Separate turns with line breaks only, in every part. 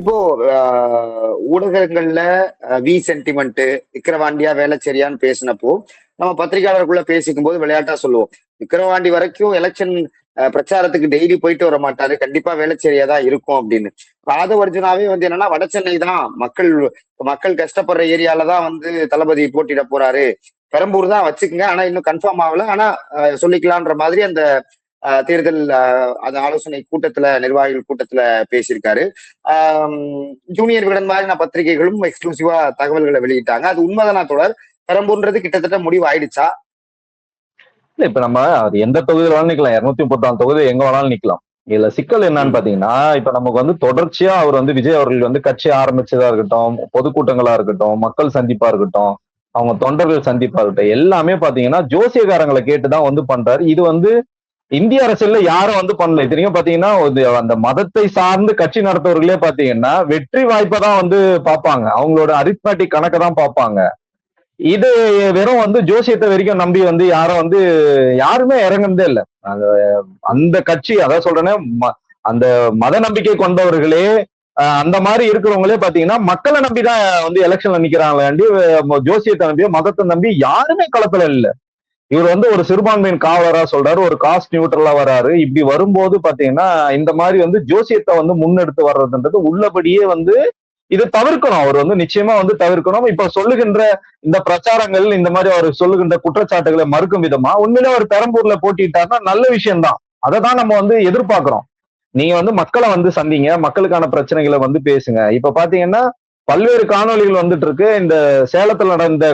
இப்போ ஊடகங்கள்ல we sentiment விக்கிரவாண்டியா வேளச்சேரியான்னு பேசினப்போ நம்ம பத்திரிகையாளருக்குள்ள பேசிக்கும் போது விளையாட்டா சொல்லுவோம், விக்கிரவாண்டி வரைக்கும் எலெக்ஷன் பிரச்சாரத்துக்கு டெய்லி போயிட்டு வர மாட்டாரு, கண்டிப்பா வேளச்சேரியா தான் இருக்கும் அப்படின்னு. ஆதவர்ஜுனாவே வந்து என்னன்னா வட சென்னை தான் மக்கள் மக்கள் கஷ்டப்படுற ஏரியால தான் வந்து தளபதி போட்டியிட போறாரு, பெரம்பூர் தான் வச்சுக்கோங்க, ஆனா இன்னும் கன்ஃபார்ம் ஆகல, ஆனா சொல்லிக்கலான்ற மாதிரி அந்த தேர்தல் அந்த ஆலோசனை கூட்டத்துல நிர்வாகிகள் கூட்டத்துல பேசியிருக்காரு. ஆஹ் ஜூனியர் விகடன் மாதிரி பத்திரிகைகளும் எக்ஸ்க்ளூசிவா தகவல்களை வெளியிட்டாங்க. அது உண்மைதானா தொடர்? பெரம்பூர்ன்றது கிட்டத்தட்ட முடிவு ஆயிடுச்சா?
இல்ல இப்ப நம்ம எந்த தொகுதியில வேணாலும் நிக்கலாம், 234 தொகுதி எங்க வேணாலும் நிக்கலாம். இதுல சிக்கல் என்னன்னு பாத்தீங்கன்னா, இப்ப நமக்கு வந்து தொடர்ச்சியா அவர் வந்து விஜய் அவர்கள் வந்து கட்சி ஆரம்பிச்சதா இருக்கட்டும், பொதுக்கூட்டங்களா இருக்கட்டும், மக்கள் சந்திப்பா இருக்கட்டும், அவங்க தொண்டர்கள் சந்திப்பா இருக்கட்டும், எல்லாமே பாத்தீங்கன்னா ஜோசியக்காரங்களை கேட்டுதான் வந்து பண்றாரு. இது வந்து இந்திய அரசியல்ல யாரும் வந்து பண்ணல. இத்தனைக்கும் பாத்தீங்கன்னா அந்த மதத்தை சார்ந்து கட்சி நடத்துவர்களே பாத்தீங்கன்னா வெற்றி வாய்ப்பை தான் வந்து பார்ப்பாங்க, அவங்களோட அரித்மெட்டிக் கணக்கை தான் பார்ப்பாங்க. இது வெறும் வந்து ஜோசியத்தை வரைக்கும் நம்பி வந்து யாரும் வந்து யாருமே இறங்குனதே இல்லை. அந்த கட்சி அதான் சொல்றேன்னா, அந்த மத நம்பிக்கை கொண்டவர்களே அந்த மாதிரி இருக்கிறவங்களே பாத்தீங்கன்னா மக்களை நம்பிதான் வந்து எலெக்ஷன்ல நிக்கிறாங்களாண்டி, ஜோசியத்தை நம்பியோ மதத்தை நம்பி யாருமே களத்துல இல்லை. இவர் வந்து ஒரு சிறுபான்மையின் காவலரா சொல்றாரு, ஒரு காஸ்ட் நியூட்ரலா வராரு. இப்படி வரும்போது பாத்தீங்கன்னா இந்த மாதிரி வந்து ஜோசியத்தை வந்து முன்னெடுத்து வர்றதுன்றது உள்ளபடியே வந்து இது தவிர்க்கணும். அவர் வந்து நிச்சயமா வந்து தவிர்க்கணும். இப்ப சொல்லுகின்ற இந்த பிரச்சாரங்கள், இந்த மாதிரி அவர் சொல்லுகின்ற குற்றச்சாட்டுகளை மறுக்கும் விதமா உண்மையிலே அவர் பெரம்பூர்ல போட்டிட்டாருன்னா நல்ல விஷயம்தான். அதை தான் நம்ம வந்து எதிர்பார்க்கிறோம். நீங்க வந்து மக்களை வந்து சந்திங்க, மக்களுக்கான பிரச்சனைகளை வந்து பேசுங்க. இப்ப பாத்தீங்கன்னா பல்வேறு காணொலிகள் வந்துட்டு இருக்கு. இந்த சேலத்துல நடந்த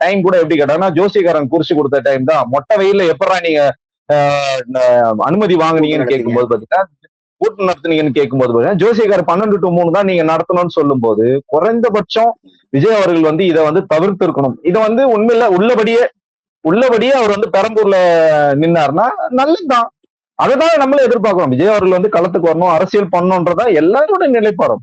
டைம் கூட எப்படி கேட்டாங்கன்னா, ஜோசியக்காரன் குறிச்சு கொடுத்த டைம் தான். மொட்டை வெயில எப்படா நீங்க அனுமதி வாங்குனீங்கன்னு கேட்கும்போது பாத்தீங்கன்னா, கூட்டம் நடத்துனீங்கன்னு கேட்கும்போது பாத்தீங்கன்னா, ஜோசியக்காரர் 12 to 3 தான் நீங்க நடத்தணும்னு சொல்லும் போது குறைந்தபட்சம் விஜய் அவர்கள் வந்து இதை வந்து தவிர்த்து இருக்கணும். இதை வந்து உண்மையில உள்ளபடியே அவர் வந்து பெரம்பூர்ல நின்னாருன்னா நல்லதுதான். அதைதான் நம்மளும் எதிர்பார்க்கிறோம். விஜய் அவர்கள் வந்து களத்துக்கு வரணும், அரசியல் பண்ணணும்ன்றதா எல்லாரோட நிலைப்பாடும்.